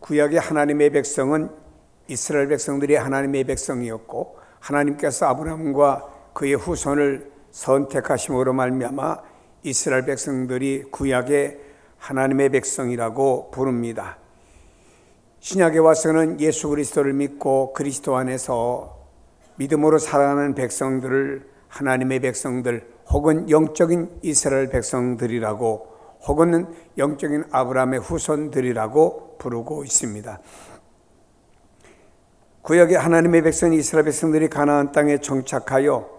구약의 하나님의 백성은 이스라엘 백성들이 하나님의 백성이었고, 하나님께서 아브라함과 그의 후손을 선택하심으로 말미암아 이스라엘 백성들이 구약의 하나님의 백성이라고 부릅니다. 신약에 와서는 예수 그리스도를 믿고 그리스도 안에서 믿음으로 살아가는 백성들을 하나님의 백성들 혹은 영적인 이스라엘 백성들이라고, 혹은 영적인 아브라함의 후손들이라고 부르고 있습니다. 구약의 하나님의 백성 이스라엘 백성들이 가나안 땅에 정착하여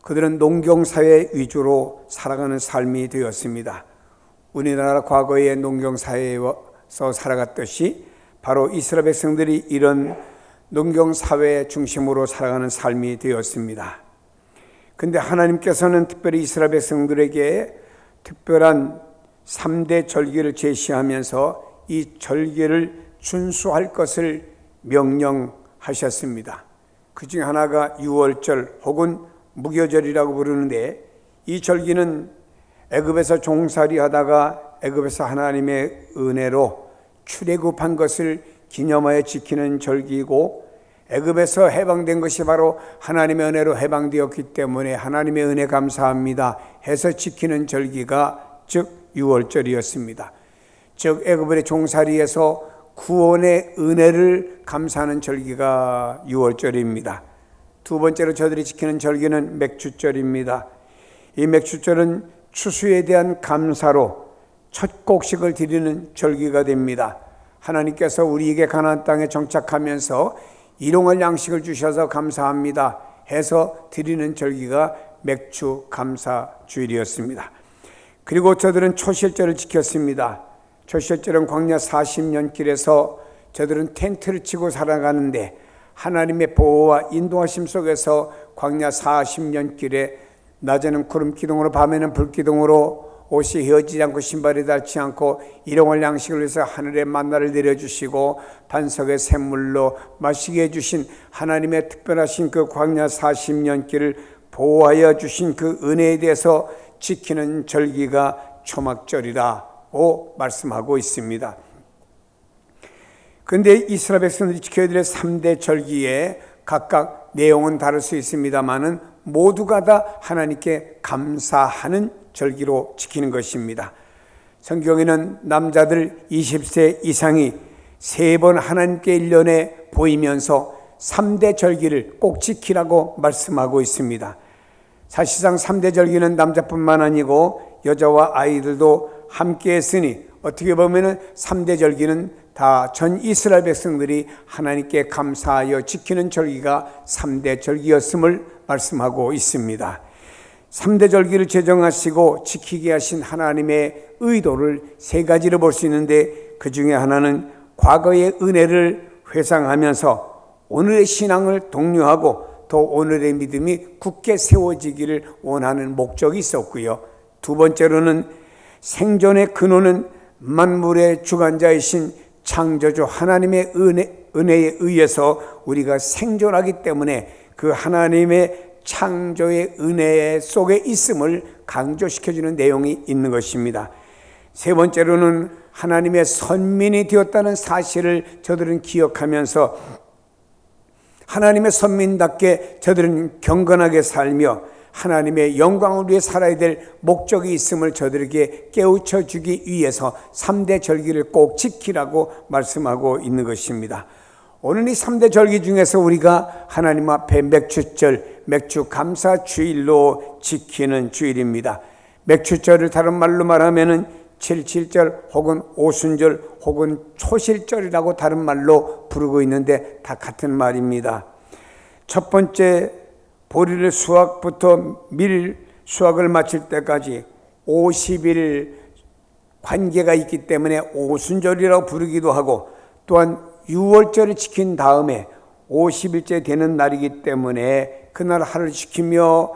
그들은 농경사회 위주로 살아가는 삶이 되었습니다. 우리나라 과거의 농경사회에서 살아갔듯이 바로 이스라엘 백성들이 이런 농경사회 중심으로 살아가는 삶이 되었습니다. 그런데 하나님께서는 특별히 이스라엘 백성들에게 특별한 3대 절기를 제시하면서 이 절기를 준수할 것을 명령하셨습니다. 그 중에 하나가 유월절 혹은 무교절이라고 부르는데, 이 절기는 애굽에서 종살이 하다가 애굽에서 하나님의 은혜로 출애굽한 것을 기념하여 지키는 절기이고, 애굽에서 해방된 것이 바로 하나님의 은혜로 해방되었기 때문에 하나님의 은혜 감사합니다 해서 지키는 절기가 즉 유월절이었습니다. 즉 애굽의 종살이에서 구원의 은혜를 감사하는 절기가 유월절입니다. 두 번째로 저들이 지키는 절기는 맥주절입니다. 이 맥주절은 추수에 대한 감사로 첫 곡식을 드리는 절기가 됩니다. 하나님께서 우리에게 가나안 땅에 정착하면서 일용할 양식을 주셔서 감사합니다 해서 드리는 절기가 맥주 감사 주일이었습니다. 그리고 저들은 초실절을 지켰습니다. 초실절은 광야 40년 길에서 저들은 텐트를 치고 살아가는데 하나님의 보호와 인도하심 속에서 광야 40년 길에 낮에는 구름 기둥으로 밤에는 불 기둥으로 옷이 헤어지지 않고 신발이 닳지 않고 일용할 양식을 위해서 하늘의 만나를 내려주시고 반석의 샘물로 마시게 해주신 하나님의 특별하신 그 광야 40년 길을 보호하여 주신 그 은혜에 대해서 지키는 절기가 초막절이라고 말씀하고 있습니다. 그런데 이스라엘 백성들이 지켜야 될 3대 절기에 각각 내용은 다를 수 있습니다만은 모두가 다 하나님께 감사하는 절기로 지키는 것입니다. 성경에는 남자들 20세 이상이 3번 하나님께 1년에 보이면서 3대 절기를 꼭 지키라고 말씀하고 있습니다. 사실상 3대 절기는 남자뿐만 아니고 여자와 아이들도 함께 했으니 어떻게 보면 3대 절기는 다 전 이스라엘 백성들이 하나님께 감사하여 지키는 절기가 3대 절기였음을 말씀하고 있습니다. 3대 절기를 제정하시고 지키게 하신 하나님의 의도를 3가지로 볼 수 있는데, 그 중에 하나는 과거의 은혜를 회상하면서 오늘의 신앙을 독려하고 또 오늘의 믿음이 굳게 세워지기를 원하는 목적이 있었고요. 두 번째로는 생존의 근원은 만물의 주관자이신 창조주 하나님의 은혜에 의해서 우리가 생존하기 때문에 그 하나님의 창조의 은혜 속에 있음을 강조시켜주는 내용이 있는 것입니다. 세 번째로는 하나님의 선민이 되었다는 사실을 저들은 기억하면서 하나님의 선민답게 저들은 경건하게 살며 하나님의 영광을 위해 살아야 될 목적이 있음을 저들에게 깨우쳐 주기 위해서 3대 절기를 꼭 지키라고 말씀하고 있는 것입니다. 오늘 이 3대 절기 중에서 우리가 하나님 앞에 맥주절, 맥주 감사 주일로 지키는 주일입니다. 맥주절을 다른 말로 말하면은 77절 혹은 오순절 혹은 초실절이라고 다른 말로 부르고 있는데 다 같은 말입니다. 첫 번째 보리를 수확부터 밀 수확을 마칠 때까지 50일 관계가 있기 때문에 오순절이라고 부르기도 하고, 또한 유월절을 지킨 다음에 50일째 되는 날이기 때문에 그날 하루를 지키며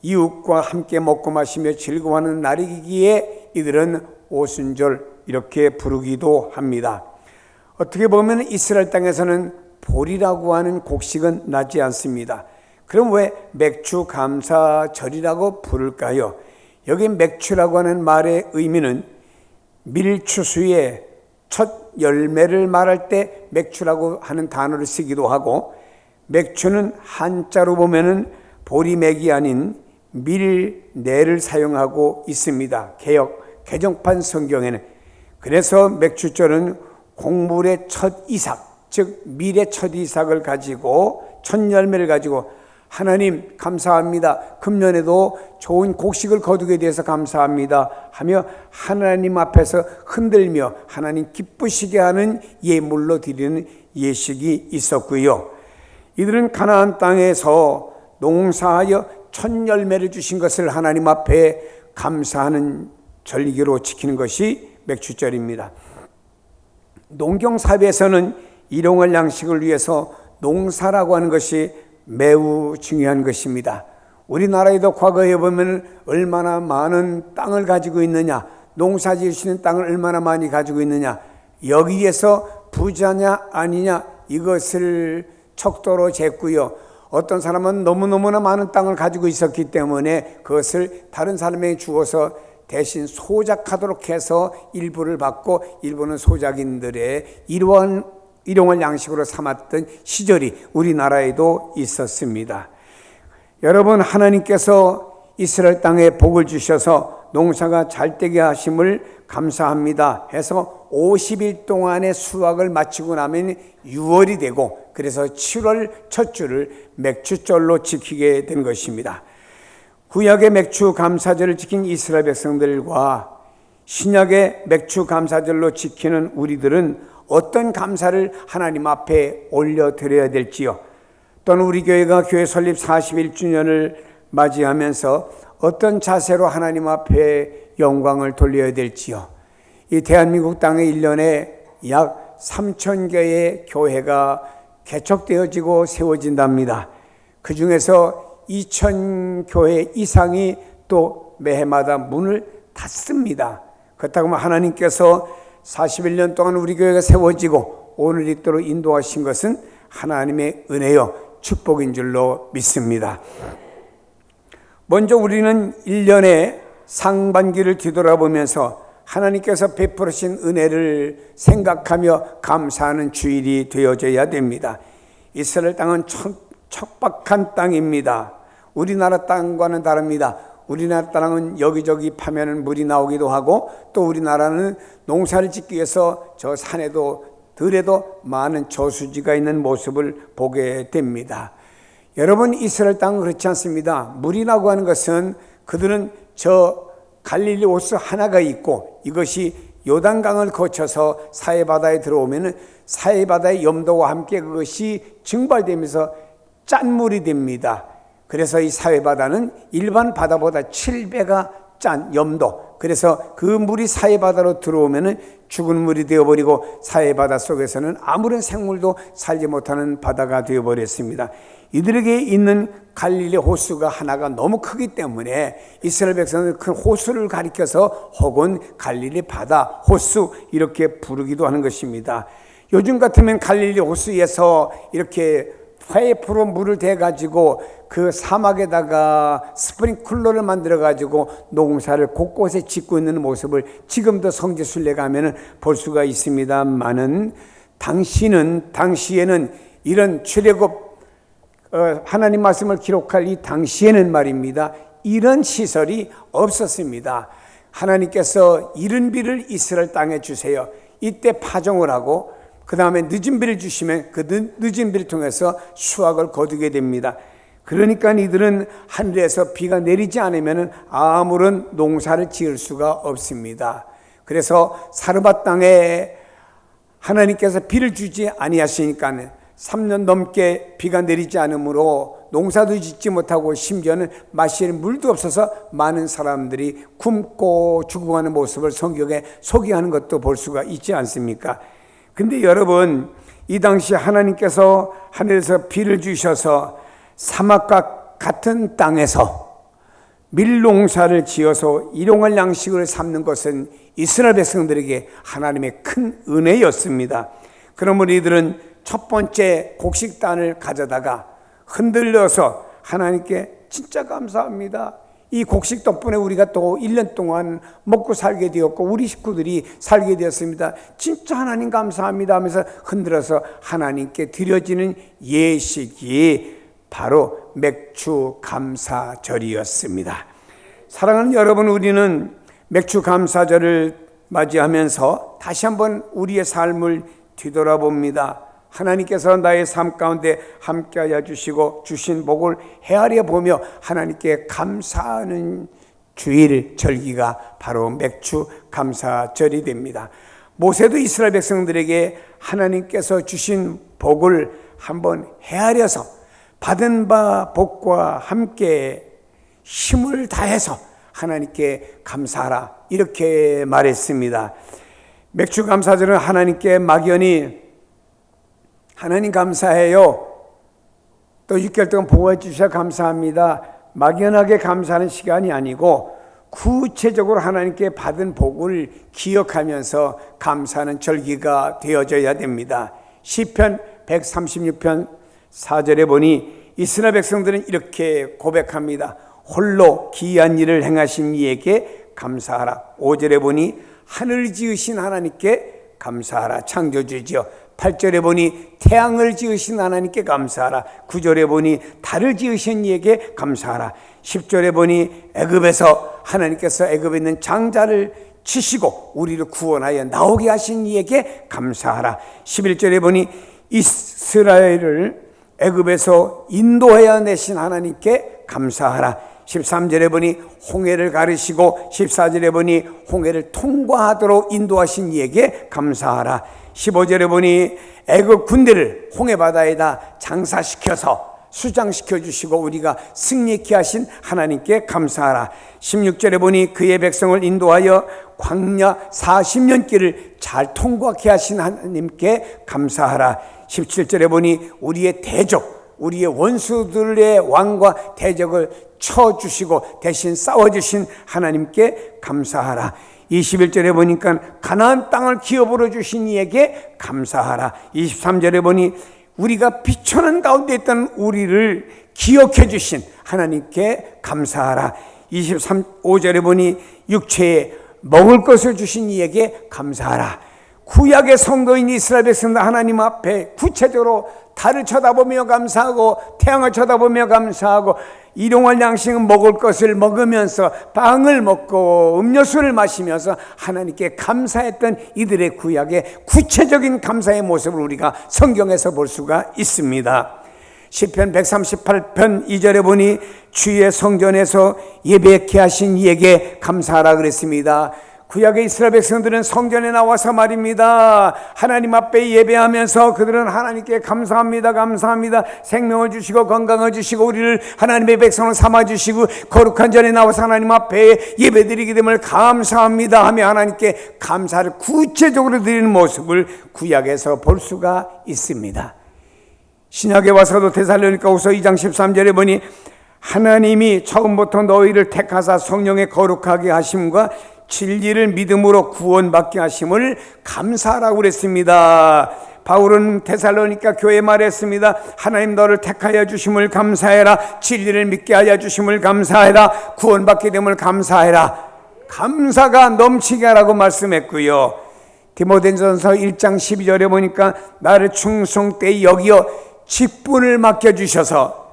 이웃과 함께 먹고 마시며 즐거워하는 날이기에 이들은 오순절 이렇게 부르기도 합니다. 어떻게 보면 이스라엘 땅에서는 보리라고 하는 곡식은 나지 않습니다. 그럼 왜 맥주 감사절이라고 부를까요? 여기 맥주라고 하는 말의 의미는 밀추수의 첫 열매를 말할 때 맥추라고 하는 단어를 쓰기도 하고, 맥추는 한자로 보면은 보리맥이 아닌 밀내를 사용하고 있습니다. 개정판 성경에는. 그래서 맥추절은 곡물의 첫 이삭, 즉 밀의 첫 이삭을 가지고, 첫 열매를 가지고 하나님 감사합니다, 금년에도 좋은 곡식을 거두게 돼서 감사합니다 하며 하나님 앞에서 흔들며 하나님 기쁘시게 하는 예물로 드리는 예식이 있었고요. 이들은 가나안 땅에서 농사하여 첫 열매를 주신 것을 하나님 앞에 감사하는 절기로 지키는 것이 맥추절입니다. 농경사회에서는 일용할 양식을 위해서 농사라고 하는 것이 매우 중요한 것입니다. 우리나라에도 과거에 보면 얼마나 많은 땅을 가지고 있느냐, 농사 지을 수 있는 땅을 얼마나 많이 가지고 있느냐, 여기에서 부자냐 아니냐 이것을 척도로 쟀고요. 어떤 사람은 너무너무나 많은 땅을 가지고 있었기 때문에 그것을 다른 사람에게 주어서 대신 소작하도록 해서 일부를 받고 일부는 소작인들의 일용할 양식으로 삼았던 시절이 우리나라에도 있었습니다. 여러분, 하나님께서 이스라엘 땅에 복을 주셔서 농사가 잘되게 하심을 감사합니다 해서 50일 동안의 수확을 마치고 나면 6월이 되고, 그래서 7월 첫 주를 맥추절로 지키게 된 것입니다. 구약의 맥추 감사절을 지킨 이스라엘 백성들과 신약의 맥추 감사절로 지키는 우리들은 어떤 감사를 하나님 앞에 올려드려야 될지요? 또는 우리 교회가 교회 설립 41주년을 맞이하면서 어떤 자세로 하나님 앞에 영광을 돌려야 될지요? 이 대한민국 땅에 1년에 약 3,000개의 교회가 개척되어지고 세워진답니다. 그 중에서 2,000교회 이상이 또 매해마다 문을 닫습니다. 그렇다고 하면 하나님께서 41년 동안 우리 교회가 세워지고 오늘 있도록 인도하신 것은 하나님의 은혜요 축복인 줄로 믿습니다. 먼저 우리는 1년의 상반기를 뒤돌아보면서 하나님께서 베풀으신 은혜를 생각하며 감사하는 주일이 되어져야 됩니다. 이스라엘 땅은 척박한 땅입니다. 우리나라 땅과는 다릅니다. 우리나라 땅은 여기저기 파면은 물이 나오기도 하고, 또 우리나라는 농사를 짓기 위해서 저 산에도 들에도 많은 저수지가 있는 모습을 보게 됩니다. 여러분, 이스라엘 땅은 그렇지 않습니다. 물이라고 하는 것은 그들은 저 갈릴리 호수 하나가 있고, 이것이 요단강을 거쳐서 사해바다에 들어오면 사해바다의 염도와 함께 그것이 증발되면서 짠물이 됩니다. 그래서 이 사해바다는 일반 바다보다 7배가 짠 염도, 그래서 그 물이 사해바다로 들어오면 죽은 물이 되어버리고 사해바다 속에서는 아무런 생물도 살지 못하는 바다가 되어버렸습니다. 이들에게 있는 갈릴리 호수가 하나가 너무 크기 때문에 이스라엘 백성은 그 호수를 가리켜서 혹은 갈릴리 바다, 호수 이렇게 부르기도 하는 것입니다. 요즘 같으면 갈릴리 호수에서 이렇게 파이프로 물을 대가지고 그 사막에다가 스프링클러를 만들어가지고 농사를 곳곳에 짓고 있는 모습을 지금도 성지순례 가면은 볼 수가 있습니다만은, 당시에는 이런 출애굽 하나님 말씀을 기록할 이 당시에는 말입니다, 이런 시설이 없었습니다. 하나님께서 이른 비를 이스라엘 땅에 주세요. 이때 파종을 하고 그 다음에 늦은 비를 주시면 그 늦은 비를 통해서 수확을 거두게 됩니다. 그러니까 이들은 하늘에서 비가 내리지 않으면 아무런 농사를 지을 수가 없습니다. 그래서 사르밧 땅에 하나님께서 비를 주지 아니하시니까 3년 넘게 비가 내리지 않으므로 농사도 짓지 못하고 심지어는 마실 물도 없어서 많은 사람들이 굶고 죽어가는 모습을 성경에 소개하는 것도 볼 수가 있지 않습니까? 근데 여러분, 이 당시 하나님께서 하늘에서 비를 주셔서 사막과 같은 땅에서 밀농사를 지어서 일용할 양식을 삼는 것은 이스라엘 백성들에게 하나님의 큰 은혜였습니다. 그러므로 이들은 첫 번째 곡식단을 가져다가 흔들려서 하나님께 진짜 감사합니다, 이 곡식 덕분에 우리가 또 1년 동안 먹고 살게 되었고 우리 식구들이 살게 되었습니다. 진짜 하나님 감사합니다 하면서 흔들어서 하나님께 드려지는 예식이 바로 맥주 감사절이었습니다. 사랑하는 여러분, 우리는 맥주 감사절을 맞이하면서 다시 한번 우리의 삶을 뒤돌아봅니다. 하나님께서 나의 삶 가운데 함께하여 주시고 주신 복을 헤아려 보며 하나님께 감사하는 주일 절기가 바로 맥주 감사절이 됩니다. 모세도 이스라엘 백성들에게 하나님께서 주신 복을 한번 헤아려서 받은 바 복과 함께 힘을 다해서 하나님께 감사하라 이렇게 말했습니다. 맥주 감사절은 하나님께 막연히 하나님 감사해요, 또 6개월 동안 보호해 주셔서 감사합니다, 막연하게 감사하는 시간이 아니고 구체적으로 하나님께 받은 복을 기억하면서 감사하는 절기가 되어져야 됩니다. 시편 136편 4절에 보니 이스라엘 백성들은 이렇게 고백합니다. 홀로 기이한 일을 행하신 이에게 감사하라. 5절에 보니 하늘 지으신 하나님께 감사하라. 창조주지요. 8절에 보니 태양을 지으신 하나님께 감사하라. 9절에 보니 달을 지으신 이에게 감사하라. 10절에 보니 애굽에서 하나님께서 애굽에 있는 장자를 치시고 우리를 구원하여 나오게 하신 이에게 감사하라. 11절에 보니 이스라엘을 애굽에서 인도하여 내신 하나님께 감사하라. 13절에 보니 홍해를 가르시고 14절에 보니 홍해를 통과하도록 인도하신 이에게 감사하라. 15절에 보니 애굽 군대를 홍해 바다에다 장사시켜서 수장시켜 주시고 우리가 승리케 하신 하나님께 감사하라. 16절에 보니 그의 백성을 인도하여 광야 40년 길을 잘 통과케 하신 하나님께 감사하라. 17절에 보니 우리의 대적, 우리의 원수들의 왕과 대적을 쳐주시고 대신 싸워주신 하나님께 감사하라. 21절에 보니까 가나안 땅을 기업으로 주신 이에게 감사하라. 23절에 보니 우리가 비천한 가운데 있던 우리를 기억해 주신 하나님께 감사하라. 25절에 보니 육체에 먹을 것을 주신 이에게 감사하라. 구약의 성도인 이스라엘 백성들 하나님 앞에 구체적으로 달을 쳐다보며 감사하고 태양을 쳐다보며 감사하고 일용할 양식은 먹을 것을 먹으면서 빵을 먹고 음료수를 마시면서 하나님께 감사했던 이들의 구약의 구체적인 감사의 모습을 우리가 성경에서 볼 수가 있습니다. 시편 138편 2절에 보니 주의 성전에서 예배케 하신 이에게 감사하라 그랬습니다. 구약의 이스라엘 백성들은 성전에 나와서 말입니다, 하나님 앞에 예배하면서 그들은 하나님께 감사합니다, 감사합니다, 생명을 주시고 건강을 주시고 우리를 하나님의 백성을 삼아주시고 거룩한 전에 나와서 하나님 앞에 예배드리게 됨을 감사합니다 하며 하나님께 감사를 구체적으로 드리는 모습을 구약에서 볼 수가 있습니다. 신약에 와서도 데살로니가후서 2장 13절에 보니 하나님이 처음부터 너희를 택하사 성령의 거룩하게 하심과 진리를 믿음으로 구원받게 하심을 감사하라고 그랬습니다. 바울은 데살로니가 교회에 말했습니다. 하나님 너를 택하여 주심을 감사해라. 진리를 믿게 하여 주심을 감사해라. 구원받게 됨을 감사해라. 감사가 넘치게 하라고 말씀했고요. 디모데전서 1장 12절에 보니까 나를 충성되이 여기어 직분을 맡겨주셔서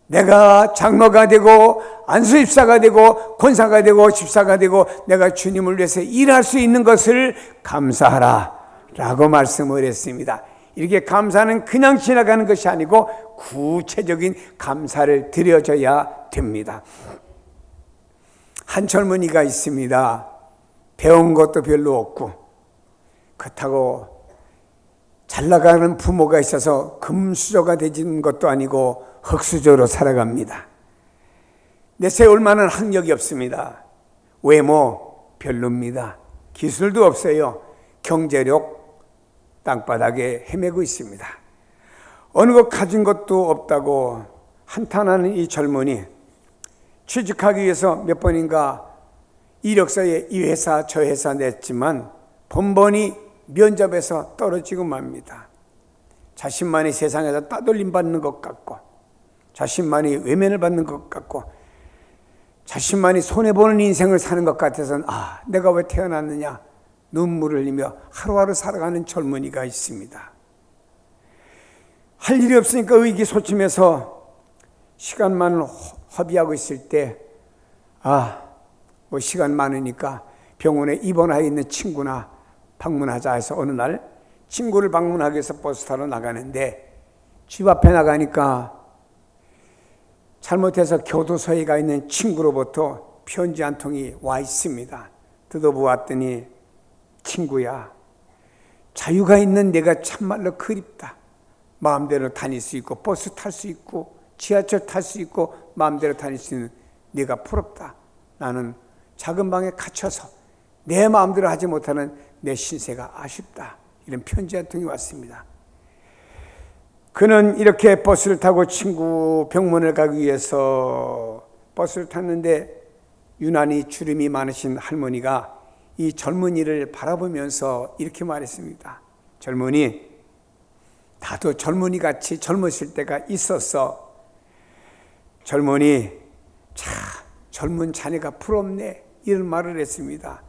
내가 장로가 되고 안수집사가 되고 권사가 되고 집사가 되고 내가 주님을 위해서 일할 수 있는 것을 감사하라 라고 말씀을 했습니다. 이렇게 감사는 그냥 지나가는 것이 아니고 구체적인 감사를 드려져야 됩니다. 한 젊은이가 있습니다. 배운 것도 별로 없고 그렇다고 잘 나가는 부모가 있어서 금수저가 되는 것도 아니고 흙수저로 살아갑니다. 내세울 만한 학력이 없습니다. 외모 별로입니다. 기술도 없어요. 경제력 땅바닥에 헤매고 있습니다. 어느 것 가진 것도 없다고 한탄하는 이 젊은이, 취직하기 위해서 몇 번인가 이력서에 이 회사 저 회사 냈지만 번번이 면접에서 떨어지고 맙니다. 자신만이 세상에서 따돌림 받는 것 같고 자신만이 외면을 받는 것 같고 자신만이 손해보는 인생을 사는 것 같아서는 내가 왜 태어났느냐 눈물을 흘리며 하루하루 살아가는 젊은이가 있습니다. 할 일이 없으니까 의기소침해서 시간만 허비하고 있을 때 시간 많으니까 병원에 입원하여 있는 친구나 방문하자 해서 어느 날 친구를 방문하기 위해서 버스 타러 나가는데 집 앞에 나가니까 잘못해서 교도소에 가 있는 친구로부터 편지 한 통이 와 있습니다. 뜯어보았더니 친구야, 자유가 있는 내가 참말로 그립다. 마음대로 다닐 수 있고 버스 탈 수 있고 지하철 탈 수 있고 마음대로 다닐 수 있는 네가 부럽다. 나는 작은 방에 갇혀서 내 마음대로 하지 못하는 내 신세가 아쉽다. 이런 편지 한 통이 왔습니다. 그는 이렇게 버스를 타고 친구 병문을 가기 위해서 버스를 탔는데 유난히 주름이 많으신 할머니가 이 젊은이를 바라보면서 이렇게 말했습니다. 젊은이, 나도 젊은이같이 젊었을 때가 있었어. 젊은이, 참 젊은 자네가 부럽네. 이런 말을 했습니다.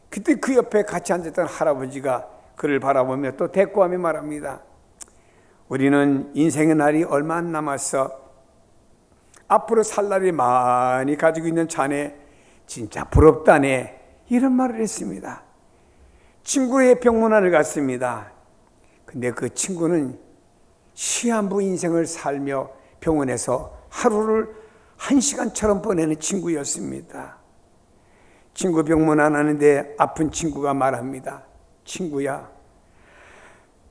그때 그 옆에 같이 앉았던 할아버지가 그를 바라보며 또 대꾸하며 말합니다. 우리는 인생의 날이 얼마 안 남았어. 앞으로 살 날이 많이 가지고 있는 자네 진짜 부럽다네. 이런 말을 했습니다. 친구의 병문안을 갔습니다. 근데 그 친구는 시한부 인생을 살며 병원에서 하루를 1시간처럼 보내는 친구였습니다. 친구 병문안 하는데 아픈 친구가 말합니다. 친구야,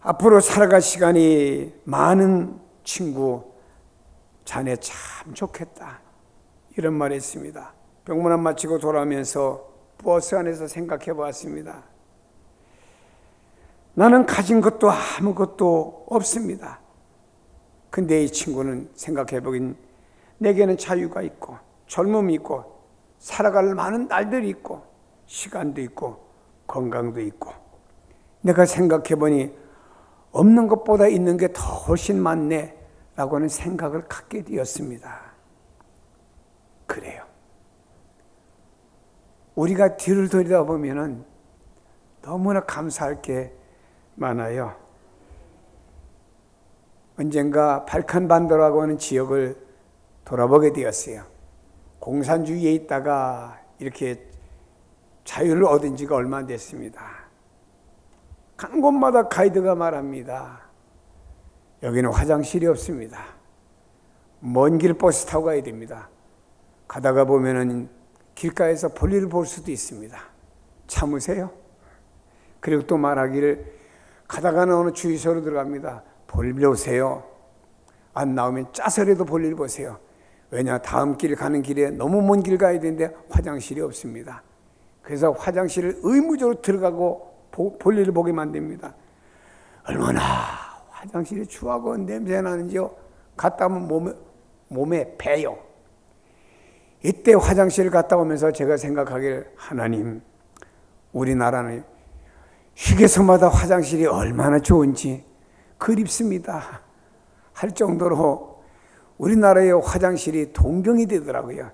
앞으로 살아갈 시간이 많은 친구, 자네 참 좋겠다. 이런 말을 했습니다. 병문안 마치고 돌아오면서 버스 안에서 생각해 보았습니다. 나는 가진 것도 아무것도 없습니다. 근데 이 친구는 생각해 보긴 내게는 자유가 있고 젊음이 있고 살아갈 많은 날들이 있고 시간도 있고 건강도 있고 내가 생각해 보니 없는 것보다 있는 게 더 훨씬 많네 라고는 생각을 갖게 되었습니다. 그래요. 우리가 뒤를 돌아보면 너무나 감사할 게 많아요. 언젠가 발칸반도라고 하는 지역을 돌아보게 되었어요. 공산주의에 있다가 이렇게 자유를 얻은 지가 얼마 안 됐습니다. 간 곳마다 가이드가 말합니다. 여기는 화장실이 없습니다. 먼 길 버스 타고 가야 됩니다. 가다가 보면은 길가에서 볼일을 볼 수도 있습니다. 참으세요. 그리고 또 말하기를 가다가는 어느 주유소로 들어갑니다. 볼일 보세요. 안 나오면 짜서라도 볼일 보세요. 왜냐, 다음 길 가는 길에 너무 먼 길 가야 되는데 화장실이 없습니다. 그래서 화장실을 의무적으로 들어가고 볼일을 보게 만듭니다. 얼마나 화장실이 추하고 냄새 나는지요. 갔다 오면 몸에 배요. 이때 화장실을 갔다 오면서 제가 생각하기를 하나님, 우리나라는 휴게소마다 화장실이 얼마나 좋은지 그립습니다 할 정도로 우리나라의 화장실이 동경이 되더라고요.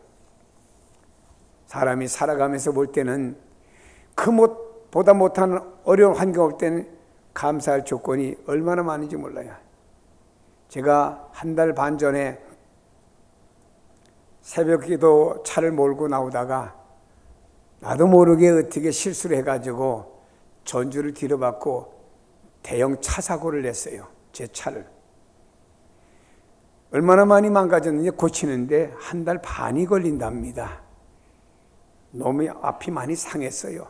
사람이 살아가면서 볼 때는 보다 못한 어려운 환경 올 때는 감사할 조건이 얼마나 많은지 몰라요. 제가 한 달 반 전에 새벽에도 차를 몰고 나오다가 나도 모르게 어떻게 실수를 해가지고 전주를 뒤로 받고 대형 차 사고를 냈어요. 제 차를. 얼마나 많이 망가졌는지 고치는데 한 달 반이 걸린답니다. 너무 앞이 많이 상했어요.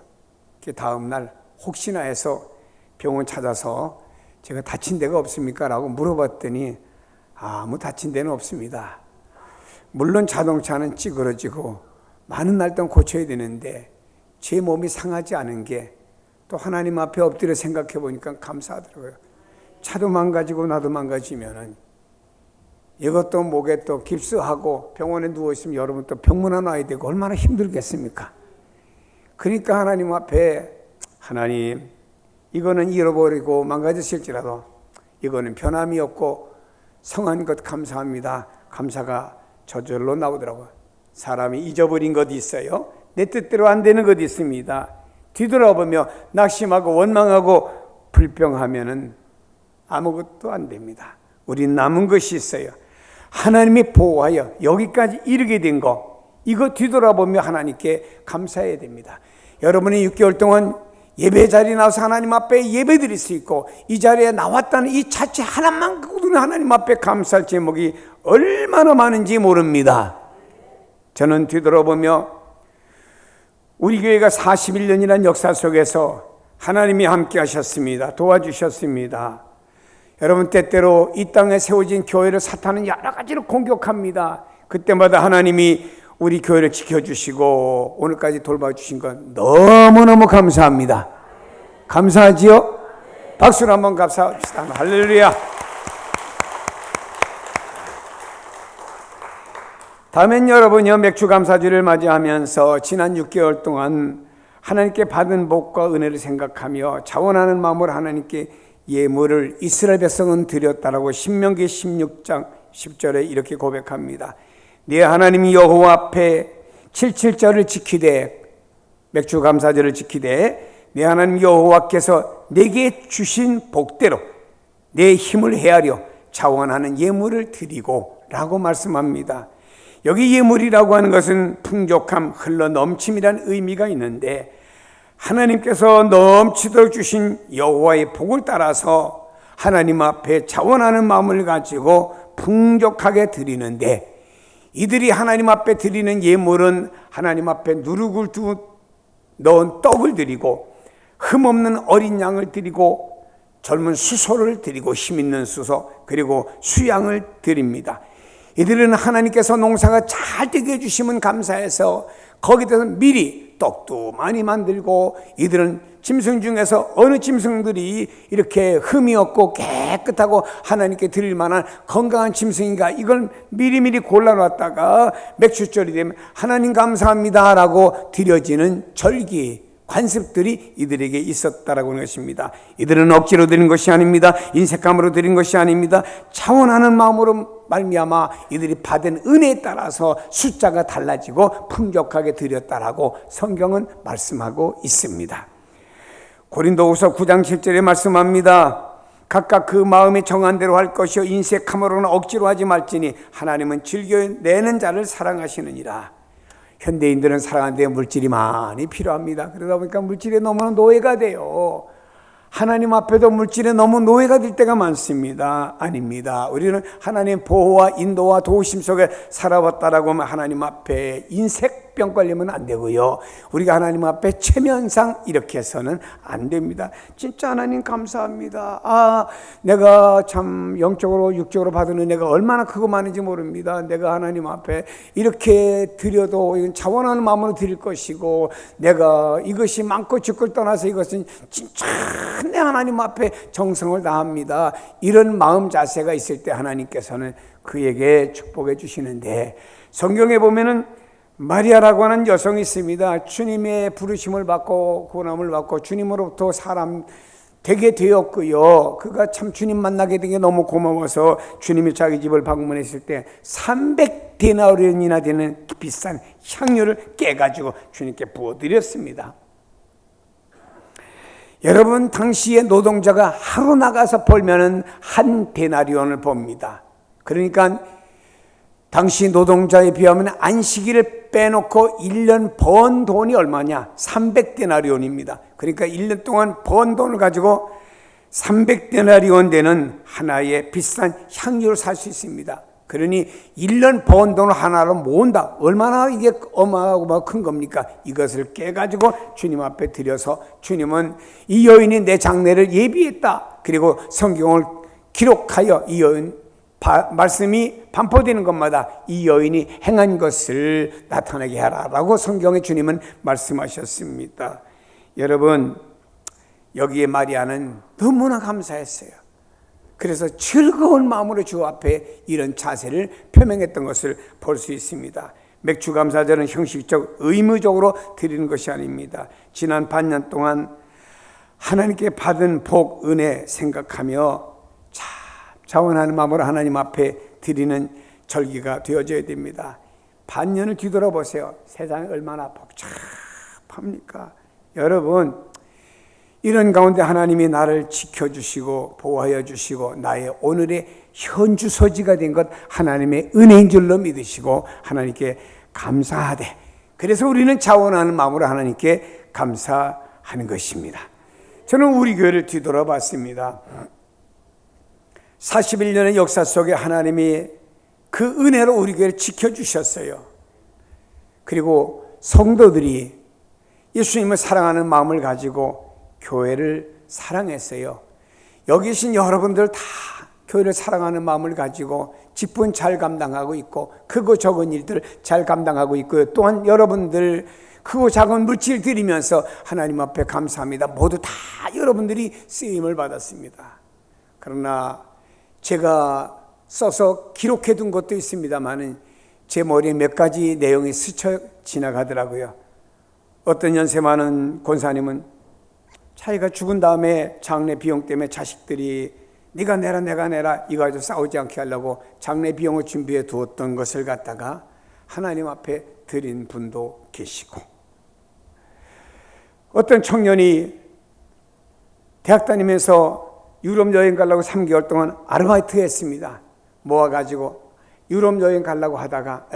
다음 날 혹시나 해서 병원 찾아서 제가 다친 데가 없습니까? 라고 물어봤더니 아무 다친 데는 없습니다. 물론 자동차는 찌그러지고 많은 날 동안 고쳐야 되는데 제 몸이 상하지 않은 게 또 하나님 앞에 엎드려 생각해 보니까 감사하더라고요. 차도 망가지고 나도 망가지면은 이것도 목에 또 깁스하고 병원에 누워있으면 여러분 또 병문안 와야 되고 얼마나 힘들겠습니까? 그러니까 하나님 앞에 하나님, 이거는 잃어버리고 망가졌을지라도 이거는 변함이 없고 성한 것 감사합니다. 감사가 저절로 나오더라고요. 사람이 잊어버린 것이 있어요. 내 뜻대로 안 되는 것이 있습니다. 뒤돌아보며 낙심하고 원망하고 불평하면은 아무것도 안 됩니다. 우린 남은 것이 있어요. 하나님이 보호하여 여기까지 이르게 된 거, 이거 뒤돌아보며 하나님께 감사해야 됩니다. 여러분이 6개월 동안 예배 자리에 나와서 하나님 앞에 예배 드릴 수 있고, 이 자리에 나왔다는 이 자체 하나만 갖고도 하나님 앞에 감사할 제목이 얼마나 많은지 모릅니다. 저는 뒤돌아보며 우리 교회가 41년이라는 역사 속에서 하나님이 함께 하셨습니다. 도와주셨습니다. 여러분, 때때로 이 땅에 세워진 교회를 사탄은 여러 가지로 공격합니다. 그때마다 하나님이 우리 교회를 지켜주시고 오늘까지 돌봐주신 건 너무너무 감사합니다. 감사하지요? 박수로 한번 감사합시다. 할렐루야. 다음엔 여러분요, 맥주감사주를 맞이하면서 지난 6개월 동안 하나님께 받은 복과 은혜를 생각하며 자원하는 마음으로 하나님께 예물을 이스라엘 백성은 드렸다라고 신명기 16장 10절에 이렇게 고백합니다. 네 하나님 여호와 앞에 77절을 지키되, 맥주감사절을 지키되 네 하나님 여호와께서 내게 주신 복대로 내 힘을 헤아려 자원하는 예물을 드리고 라고 말씀합니다. 여기 예물이라고 하는 것은 풍족함, 흘러 넘침이라는 의미가 있는데, 하나님께서 넘치도록 주신 여호와의 복을 따라서 하나님 앞에 자원하는 마음을 가지고 풍족하게 드리는데, 이들이 하나님 앞에 드리는 예물은 하나님 앞에 누룩을 넣은 떡을 드리고, 흠없는 어린 양을 드리고, 젊은 수소를 드리고, 힘있는 수소, 그리고 수양을 드립니다. 이들은 하나님께서 농사가 잘 되게 해주시면 감사해서 거기에 대해서 미리 떡도 많이 만들고, 이들은 짐승 중에서 어느 짐승들이 이렇게 흠이 없고 깨끗하고 하나님께 드릴 만한 건강한 짐승인가, 이걸 미리미리 골라놨다가 맥주절이 되면 하나님 감사합니다 라고 드려지는 절기, 관습들이 이들에게 있었다라고 하는 것입니다. 이들은 억지로 드린 것이 아닙니다. 인색감으로 드린 것이 아닙니다. 차원하는 마음으로 말미암아 이들이 받은 은혜에 따라서 숫자가 달라지고 풍족하게 드렸다라고 성경은 말씀하고 있습니다. 고린도후서 9장 7절에 말씀합니다. 각각 그 마음이 정한 대로 할 것이요 인색함으로는 억지로 하지 말지니 하나님은 즐겨내는 자를 사랑하시느니라. 현대인들은 사랑하는데 물질이 많이 필요합니다. 그러다 보니까 물질에 너무 노예가 돼요. 하나님 앞에도 물질에 너무 노예가 될 때가 많습니다. 아닙니다. 우리는 하나님 보호와 인도와 도우심 속에 살아왔다라고 하면 하나님 앞에 인색병 걸리면 안 되고요. 우리가 하나님 앞에 체면상 이렇게 해서는 안 됩니다. 진짜 하나님 감사합니다. 내가 참 영적으로 육적으로 받은 은혜가 얼마나 크고 많은지 모릅니다. 내가 하나님 앞에 이렇게 드려도 이건 자원하는 마음으로 드릴 것이고, 내가 이것이 많고 적고를 떠나서 이것은 진짜 내 하나님 앞에 정성을 다합니다. 이런 마음 자세가 있을 때 하나님께서는 그에게 축복해 주시는데, 성경에 보면은 마리아라고 하는 여성이 있습니다. 주님의 부르심을 받고 구원함을 받고 주님으로부터 사람 되게 되었고요. 그가 참 주님 만나게 된 게 너무 고마워서 주님이 자기 집을 방문했을 때 300데나리온이나 되는 비싼 향유를 깨가지고 주님께 부어드렸습니다. 여러분, 당시에 노동자가 하루 나가서 벌면은 한 데나리온을 법니다. 그러니까 당시 노동자에 비하면 안식일을 빼놓고 1년 번 돈이 얼마냐? 300데나리온입니다. 그러니까 1년 동안 번 돈을 가지고 300데나리온 되는 하나의 비싼 향유를 살 수 있습니다. 그러니 1년 번 돈을 하나로 모은다. 얼마나 이게 어마어마하고 큰 겁니까? 이것을 깨가지고 주님 앞에 드려서 주님은 이 여인이 내 장례를 예비했다. 그리고 성경을 기록하여 이 여인 말씀이 반포되는 것마다 이 여인이 행한 것을 나타나게 하라라고 성경에 주님은 말씀하셨습니다. 여러분, 여기에 마리아는 너무나 감사했어요. 그래서 즐거운 마음으로 주 앞에 이런 자세를 표명했던 것을 볼 수 있습니다. 맥주감사절은 형식적, 의무적으로 드리는 것이 아닙니다. 지난 반년 동안 하나님께 받은 복, 은혜 생각하며 자원하는 마음으로 하나님 앞에 드리는 절기가 되어져야 됩니다. 반년을 뒤돌아보세요. 세상이 얼마나 복잡합니까? 여러분, 이런 가운데 하나님이 나를 지켜주시고 보호하여 주시고 나의 오늘의 현주소지가 된 것 하나님의 은혜인 줄로 믿으시고 하나님께 감사하되, 그래서 우리는 자원하는 마음으로 하나님께 감사하는 것입니다. 저는 우리 교회를 뒤돌아봤습니다. 41년의 역사 속에 하나님이 그 은혜로 우리 교회를 지켜주셨어요. 그리고 성도들이 예수님을 사랑하는 마음을 가지고 교회를 사랑했어요. 여기 계신 여러분들 다 교회를 사랑하는 마음을 가지고 직분 잘 감당하고 있고 크고 적은 일들 잘 감당하고 있고요. 또한 여러분들 크고 작은 물질 드리면서 하나님 앞에 감사합니다. 모두 다 여러분들이 쓰임을 받았습니다. 그러나 제가 써서 기록해 둔 것도 있습니다만 제 머리에 몇 가지 내용이 스쳐 지나가더라고요. 어떤 연세 많은 권사님은 자기가 죽은 다음에 장례 비용 때문에 자식들이 네가 내라 내가 내라 이거 가지고 싸우지 않게 하려고 장례 비용을 준비해 두었던 것을 갖다가 하나님 앞에 드린 분도 계시고, 어떤 청년이 대학 다니면서 유럽 여행 가려고 3개월 동안 아르바이트 했습니다. 모아가지고 유럽 여행 가려고 하다가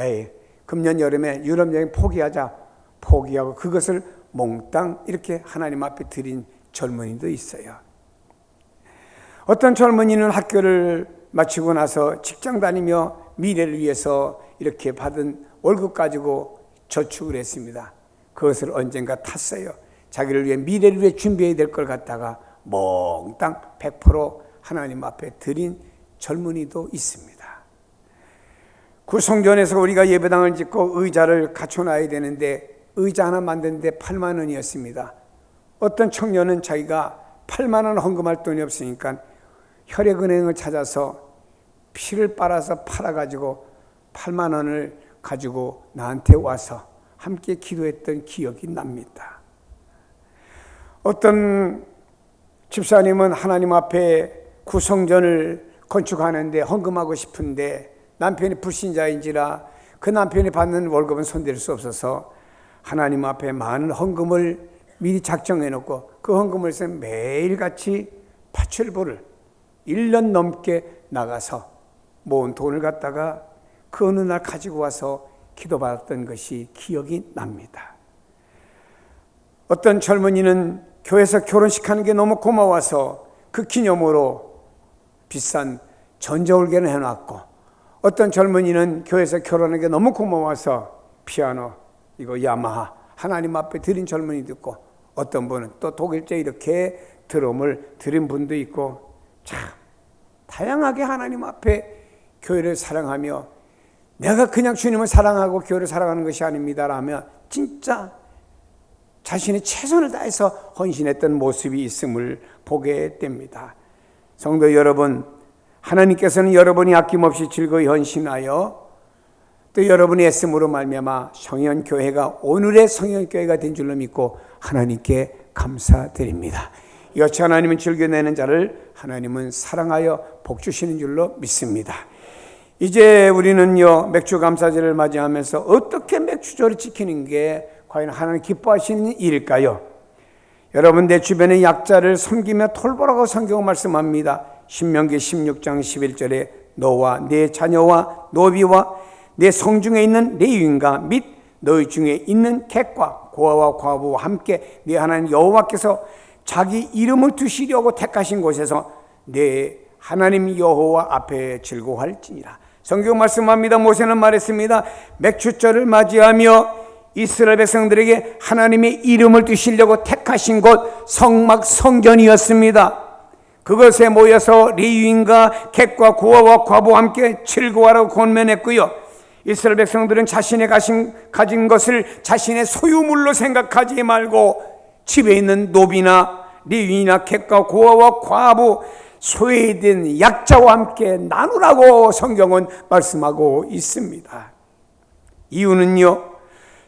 금년 여름에 유럽 여행 포기하고 그것을 몽땅 이렇게 하나님 앞에 드린 젊은이도 있어요. 어떤 젊은이는 학교를 마치고 나서 직장 다니며 미래를 위해서 이렇게 받은 월급 가지고 저축을 했습니다. 그것을 언젠가 탔어요. 자기를 위해 미래를 위해 준비해야 될 걸 갖다가 몽땅 100% 하나님 앞에 드린 젊은이도 있습니다. 구성전에서 우리가 예배당을 짓고 의자를 갖춰놔야 되는데 의자 하나 만드는데 8만 원이었습니다. 어떤 청년은 자기가 8만 원 헌금할 돈이 없으니까 혈액은행을 찾아서 피를 빨아서 팔아가지고 8만 원을 가지고 나한테 와서 함께 기도했던 기억이 납니다. 어떤 집사님은 하나님 앞에 구성전을 건축하는데 헌금하고 싶은데 남편이 불신자인지라 그 남편이 받는 월급은 손댈 수 없어서 하나님 앞에 많은 헌금을 미리 작정해 놓고 그 헌금을 해서 매일같이 파출부를 1년 넘게 나가서 모은 돈을 갖다가 그 어느 날 가지고 와서 기도받았던 것이 기억이 납니다. 어떤 젊은이는 교회에서 결혼식 하는 게 너무 고마워서 그 기념으로 비싼 전자올개를 해놨고, 어떤 젊은이는 교회에서 결혼하는 게 너무 고마워서 피아노, 이거 야마하 하나님 앞에 드린 젊은이도 있고, 어떤 분은 또 독일제 이렇게 드럼을 드린 분도 있고, 참 다양하게 하나님 앞에 교회를 사랑하며, 내가 그냥 주님을 사랑하고 교회를 사랑하는 것이 아닙니다 라며 진짜 자신의 최선을 다해서 헌신했던 모습이 있음을 보게 됩니다. 성도 여러분, 하나님께서는 여러분이 아낌없이 즐거이 헌신하여 또 여러분의 애씀으로 말미암아 성현교회가 오늘의 성현교회가 된 줄로 믿고 하나님께 감사드립니다. 이같이 하나님은 즐겨내는 자를 하나님은 사랑하여 복주시는 줄로 믿습니다. 이제 우리는요, 맥주 감사절을 맞이하면서 어떻게 맥주절을 지키는 게 과연 하나님 기뻐하시는 일일까요? 여러분, 내 주변의 약자를 섬기며 돌보라고 성경 말씀합니다. 신명기 16장 11절에 너와 내 자녀와 노비와 내 성중에 있는 레위인과 및 너희 중에 있는 객과 고아와 과부와 함께 네 하나님 여호와께서 자기 이름을 두시려고 택하신 곳에서 내 하나님 여호와 앞에 즐거워할지니라. 성경 말씀합니다. 모세는 말했습니다. 맥주절을 맞이하며 이스라엘 백성들에게 하나님의 이름을 두시려고 택하신 곳 성막 성전이었습니다. 그것에 모여서 레위인과 객과 고아와 과부와 함께 즐거워하라고 권면했고요. 이스라엘 백성들은 자신의 가진 것을 자신의 소유물로 생각하지 말고 집에 있는 노비나 레위인이나 객과 고아와 과부, 소외된 약자와 함께 나누라고 성경은 말씀하고 있습니다. 이유는요,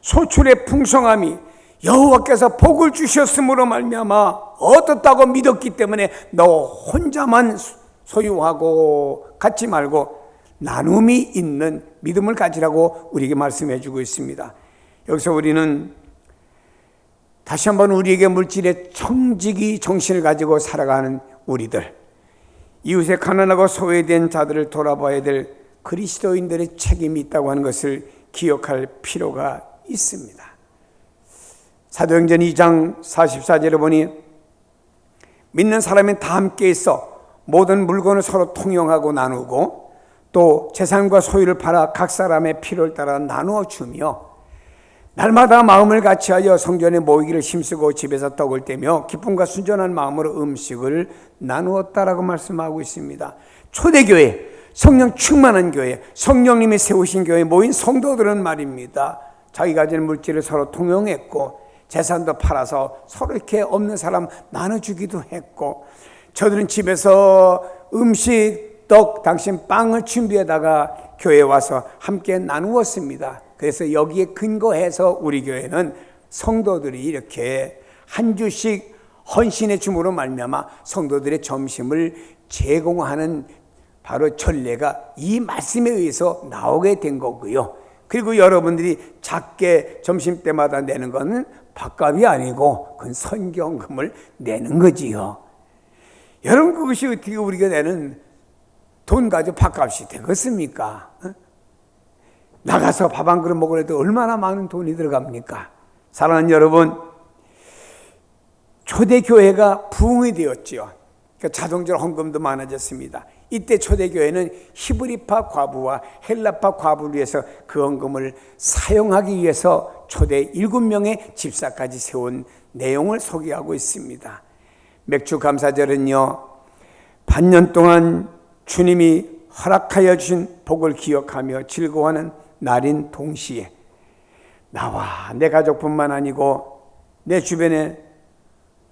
소출의 풍성함이 여호와께서 복을 주셨으므로 말미암아 얻었다고 믿었기 때문에 너 혼자만 소유하고 갖지 말고 나눔이 있는 믿음을 가지라고 우리에게 말씀해 주고 있습니다. 여기서 우리는 다시 한번 우리에게 물질의 청지기 정신을 가지고 살아가는 우리들, 이웃의 가난하고 소외된 자들을 돌아봐야 될 그리스도인들의 책임이 있다고 하는 것을 기억할 필요가 있습니다. 사도행전 2장 44절에 보니 믿는 사람은 다 함께 있어 모든 물건을 서로 통용하고 나누고 또 재산과 소유를 팔아 각 사람의 필요를 따라 나누어 주며 날마다 마음을 같이하여 성전에 모이기를 힘쓰고 집에서 떡을 떼며 기쁨과 순전한 마음으로 음식을 나누었다라고 말씀하고 있습니다. 초대교회, 성령 충만한 교회, 성령님이 세우신 교회에 모인 성도들은 말입니다, 자기 가진 물질을 서로 통용했고 재산도 팔아서 서로 이렇게 없는 사람 나눠주기도 했고, 저들은 집에서 음식, 떡, 당신 빵을 준비하다가 교회에 와서 함께 나누었습니다. 그래서 여기에 근거해서 우리 교회는 성도들이 이렇게 한 주씩 헌신의 줌으로 말미암아 성도들의 점심을 제공하는 바로 전례가 이 말씀에 의해서 나오게 된 거고요. 그리고 여러분들이 작게 점심 때마다 내는 것은 밥값이 아니고 그건 선경금을 내는 거지요. 여러분, 그것이 어떻게 우리가 내는 돈 가지고 밥값이 되겠습니까? 나가서 밥 한 그릇 먹으려도 얼마나 많은 돈이 들어갑니까? 사랑하는 여러분, 초대교회가 부흥이 되었지요. 그러니까 자동적으로 헌금도 많아졌습니다. 이때 초대교회는 히브리파 과부와 헬라파 과부를 위해서 그 헌금을 사용하기 위해서 초대 7명의 집사까지 세운 내용을 소개하고 있습니다. 맥주 감사절은요, 반년 동안 주님이 허락하여 주신 복을 기억하며 즐거워하는 날인 동시에 나와 내 가족뿐만 아니고 내 주변에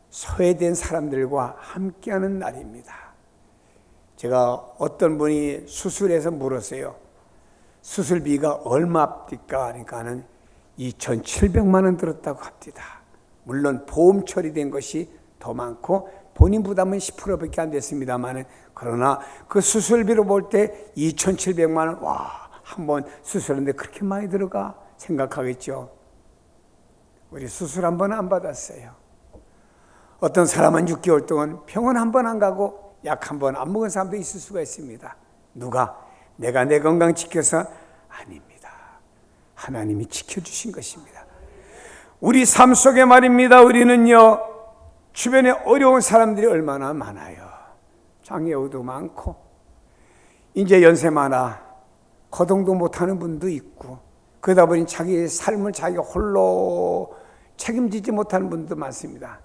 소외된 사람들과 함께하는 날입니다. 제가 어떤 분이 수술해서 물었어요. 수술비가 얼마입니까? 그러니까는 2,700만 원 들었다고 합니다. 물론 보험 처리된 것이 더 많고 본인 부담은 10%밖에 안 됐습니다만, 그러나 그 수술비로 볼 때 2,700만 원, 와, 한번 수술하는데 그렇게 많이 들어가 생각하겠죠. 우리 수술 한 번 안 받았어요. 어떤 사람은 6개월 동안 병원 한 번 안 가고 약 한 번 안 먹은 사람도 있을 수가 있습니다. 누가? 내가 내 건강 지켜서? 아닙니다. 하나님이 지켜주신 것입니다. 우리 삶 속에 말입니다, 우리는요, 주변에 어려운 사람들이 얼마나 많아요. 장애우도 많고 이제 연세 많아 거동도 못하는 분도 있고, 그러다 보니 자기의 삶을 자기가 홀로 책임지지 못하는 분도 많습니다.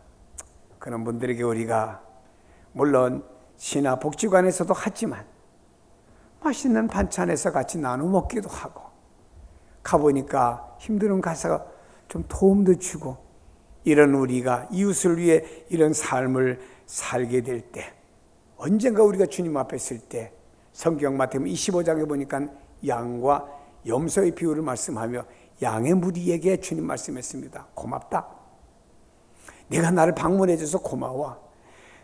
그런 분들에게 우리가 물론 시나 복지관에서도 하지만 맛있는 반찬에서 같이 나눠 먹기도 하고, 가보니까 힘든 가사가 좀 도움도 주고, 이런 우리가 이웃을 위해 이런 삶을 살게 될 때, 언젠가 우리가 주님 앞에 있을 때, 성경 마태복음 25장에 보니까 양과 염소의 비유를 말씀하며 양의 무리에게 주님 말씀했습니다. 고맙다. 내가 나를 방문해 줘서 고마워.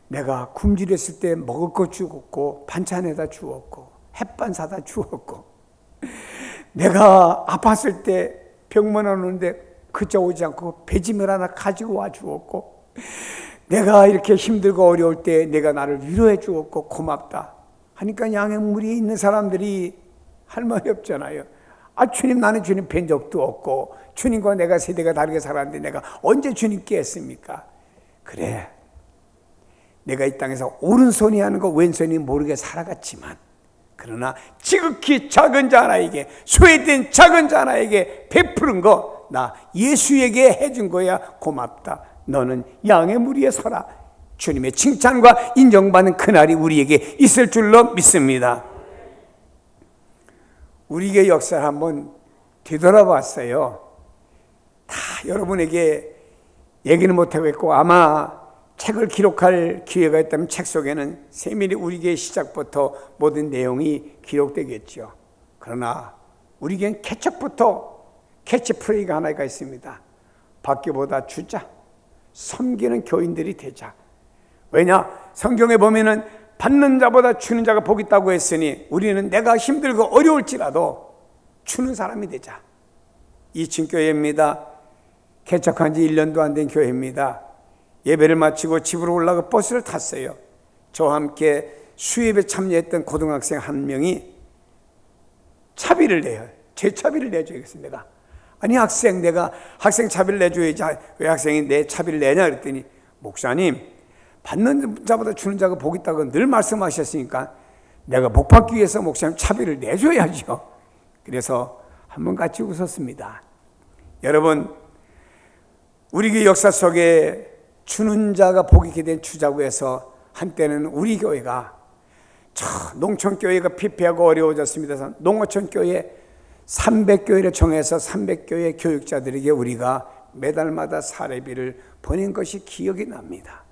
내가 굶주렸을 때 먹을 거 주었고, 반찬에다 주었고, 햇반 사다 주었고, 내가 아팠을 때 병만 오는데 그저 오지 않고 배짐을 하나 가지고 와 주었고, 내가 이렇게 힘들고 어려울 때 내가 나를 위로해 주었고 고맙다 하니까 양의 무리에 있는 사람들이 할 말이 없잖아요. 아, 주님, 나는 주님 뵌 적도 없고 주님과 내가 세대가 다르게 살았는데 내가 언제 주님께 했습니까? 그래, 내가 이 땅에서 오른손이 하는 거 왼손이 모르게 살아갔지만, 그러나 지극히 작은 자 하나에게, 소외된 작은 자 하나에게 베푸른 거 나 예수에게 해준 거야. 고맙다. 너는 양의 무리에 서라. 주님의 칭찬과 인정받는 그날이 우리에게 있을 줄로 믿습니다. 우리의 역사를 한번 되돌아봤어요. 다 여러분에게 얘기는 못하고 있고, 아마 책을 기록할 기회가 있다면 책 속에는 세밀히 우리에게 시작부터 모든 내용이 기록되겠죠. 그러나 우리에겐 개척부터 캐치프레이가 하나가 있습니다. 받기보다 주자, 섬기는 교인들이 되자. 왜냐? 성경에 보면은 받는 자보다 주는 자가 복이 있다고 했으니 우리는 내가 힘들고 어려울지라도 주는 사람이 되자. 2층 교회입니다. 개척한 지 1년도 안 된 교회입니다. 예배를 마치고 집으로 올라가 버스를 탔어요. 저와 함께 수예배 참여했던 고등학생 한 명이 차비를 내요. 제 차비를 내줘야겠습니다. 아니 학생, 내가 학생 차비를 내줘야지 왜 학생이 내 차비를 내냐 그랬더니 목사님, 받는 자보다 주는 자가 복이 있다고 늘 말씀하셨으니까 내가 복 받기 위해서 목사님 차비를 내줘야죠. 그래서 한번 같이 웃었습니다. 여러분, 우리 교회 역사 속에 주는 자가 복이 있게 된 주자고 해서 한때는 우리 교회가 농촌교회가 피폐하고 어려워졌습니다. 농어촌교회 300교회를 정해서 300교회 교육자들에게 우리가 매달마다 사례비를 보낸 것이 기억이 납니다.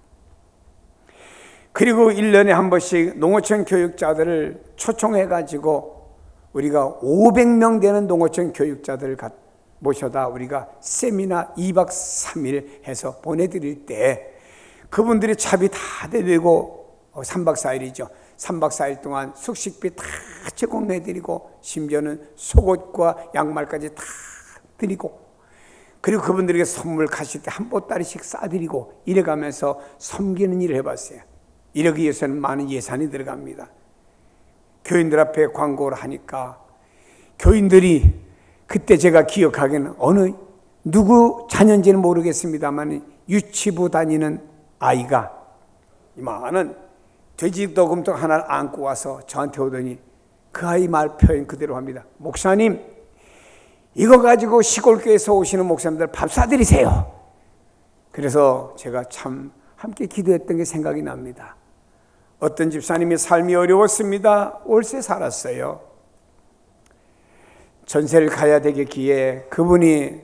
그리고 1년에 한 번씩 농어촌 교육자들을 초청해가지고 우리가 500명 되는 농어촌 교육자들을 모셔다 우리가 세미나 2박 3일 해서 보내드릴 때 그분들이 차비 다 내리고 3박 4일이죠. 3박 4일 동안 숙식비 다 제공해드리고 심지어는 속옷과 양말까지 다 드리고 그리고 그분들에게 선물 가실 때 한 보따리씩 싸드리고 이래가면서 섬기는 일을 해봤어요. 이러기 위해서는 많은 예산이 들어갑니다. 교인들 앞에 광고를 하니까 교인들이 그때 제가 기억하기에는 어느 누구 자녀인지는 모르겠습니다만 유치부 다니는 아이가 이만한 돼지도금통 하나를 안고 와서 저한테 오더니 그 아이 말 표현 그대로 합니다. 목사님, 이거 가지고 시골교회에서 오시는 목사님들 밥 사드리세요. 그래서 제가 참 함께 기도했던 게 생각이 납니다. 어떤 집사님이 삶이 어려웠습니다. 월세 살았어요. 전세를 가야 되겠기에 그분이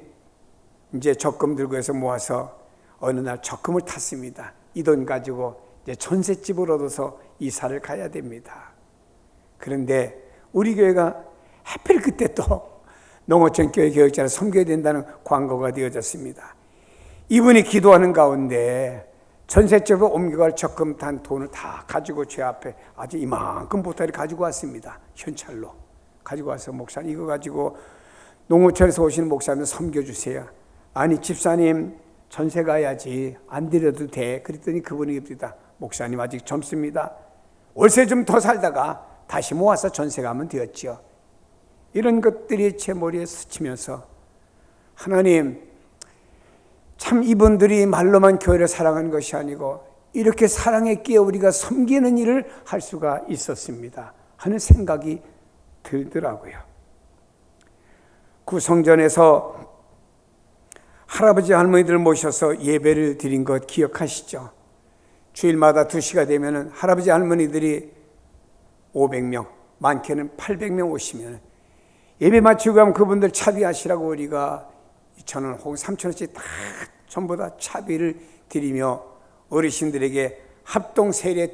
이제 적금 들고 해서 모아서 어느 날 적금을 탔습니다. 이 돈 가지고 이제 전셋집을 얻어서 이사를 가야 됩니다. 그런데 우리 교회가 하필 그때 또 농어촌 교회 교육자를 섬겨야 된다는 광고가 되어졌습니다. 이분이 기도하는 가운데 전셋집으로 옮겨갈 적금 탄 돈을 다 가지고 제 앞에 아주 이만큼 보따리 가지고 왔습니다. 현찰로 가지고 와서 목사님 이거 가지고 농어촌에서 오시는 목사님 섬겨주세요. 아니 집사님 전세 가야지 안 드려도 돼. 그랬더니 그분이 그럽니다. 목사님 아직 젊습니다. 월세 좀 더 살다가 다시 모아서 전세 가면 되었지요. 이런 것들이 제 머리에 스치면서 하나님 참 이분들이 말로만 교회를 사랑하는 것이 아니고 이렇게 사랑했기에 우리가 섬기는 일을 할 수가 있었습니다 하는 생각이 들더라고요. 구성전에서 할아버지 할머니들 모셔서 예배를 드린 것 기억하시죠? 주일마다 2시가 되면 할아버지 할머니들이 500명, 많게는 800명 오시면 예배 마치고 가면 그분들 차비하시라고 우리가 2,000원 혹은 3,000원씩 다 전부 다 차비를 드리며 어르신들에게 합동 세례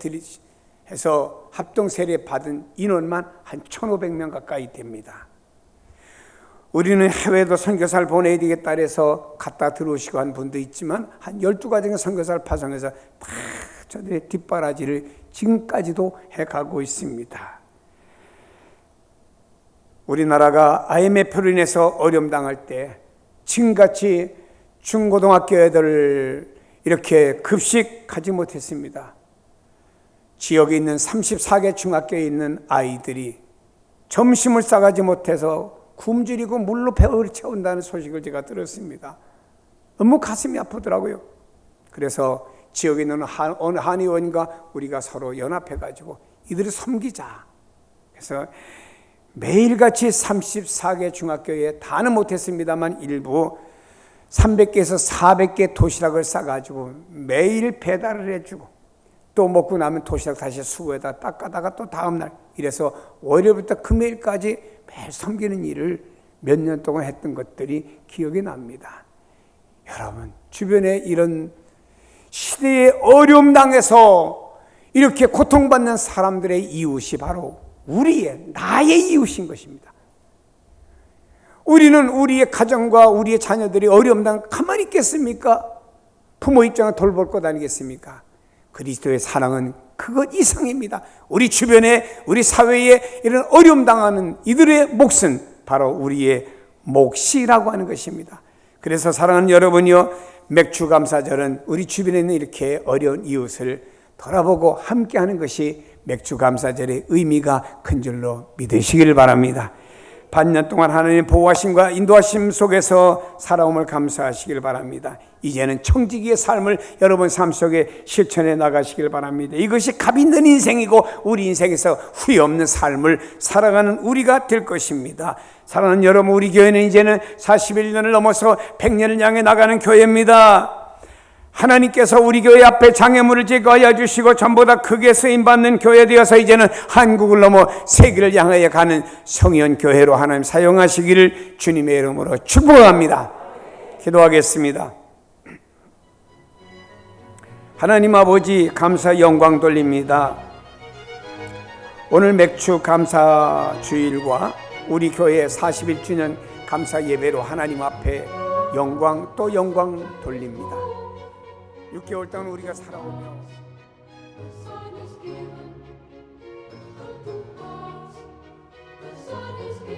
해서 합동 세례 받은 인원만 한 1,500명 가까이 됩니다. 우리는 해외도 선교사를 보내야 되겠다 해서 갔다 들어오시고 한 분도 있지만 한 12가정의 선교사를 파송해서 다 저들의 뒷바라지를 지금까지도 해가고 있습니다. 우리나라가 IMF로 인해서 어려움 당할 때 지금같이 중고등학교 애들을 이렇게 급식하지 못했습니다. 지역에 있는 34개 중학교에 있는 아이들이 점심을 싸가지 못해서 굶주리고 물로 배를 채운다는 소식을 제가 들었습니다. 너무 가슴이 아프더라고요. 그래서 지역에 있는 어느 한의원과 우리가 서로 연합해가지고 이들을 섬기자. 그래서 매일같이 34개 중학교에 다는 못했습니다만 일부 300개에서 400개 도시락을 싸가지고 매일 배달을 해주고 또 먹고 나면 도시락 다시 수거에다 닦아다가 또 다음날 이래서 월요일부터 금요일까지 매일 섬기는 일을 몇 년 동안 했던 것들이 기억이 납니다. 여러분 주변에 이런 시대의 어려움 당해서 이렇게 고통받는 사람들의 이웃이 바로 나의 이웃인 것입니다. 우리는 우리의 가정과 우리의 자녀들이 어려움 당하면 가만히 있겠습니까? 부모 입장을 돌볼 것 아니겠습니까? 그리스도의 사랑은 그것 이상입니다. 우리 주변에 우리 사회에 이런 어려움 당하는 이들의 몫은 바로 우리의 몫이라고 하는 것입니다. 그래서 사랑하는 여러분이요, 맥주 감사절은 우리 주변에 있는 이렇게 어려운 이웃을 돌아보고 함께하는 것이 맥주 감사절의 의미가 큰 줄로 믿으시길 바랍니다. 반년 동안 하나님의 보호하심과 인도하심 속에서 살아옴을 감사하시길 바랍니다. 이제는 청지기의 삶을 여러분 삶 속에 실천해 나가시길 바랍니다. 이것이 값 있는 인생이고 우리 인생에서 후회 없는 삶을 살아가는 우리가 될 것입니다. 사랑하는 여러분, 우리 교회는 이제는 41년을 넘어서 100년을 향해 나가는 교회입니다. 하나님께서 우리 교회 앞에 장애물을 제거하여 주시고 전보다 크게 쓰임받는 교회 되어서 이제는 한국을 넘어 세계를 향하여 가는 성현 교회로 하나님 사용하시기를 주님의 이름으로 축복합니다. 기도하겠습니다. 하나님 아버지, 감사 영광 돌립니다. 오늘 맥주 감사 주일과 우리 교회 41주년 감사 예배로 하나님 앞에 영광 또 영광 돌립니다. 6개월 동안 우리가 살아오며 The sun is given unto us. The sun is given.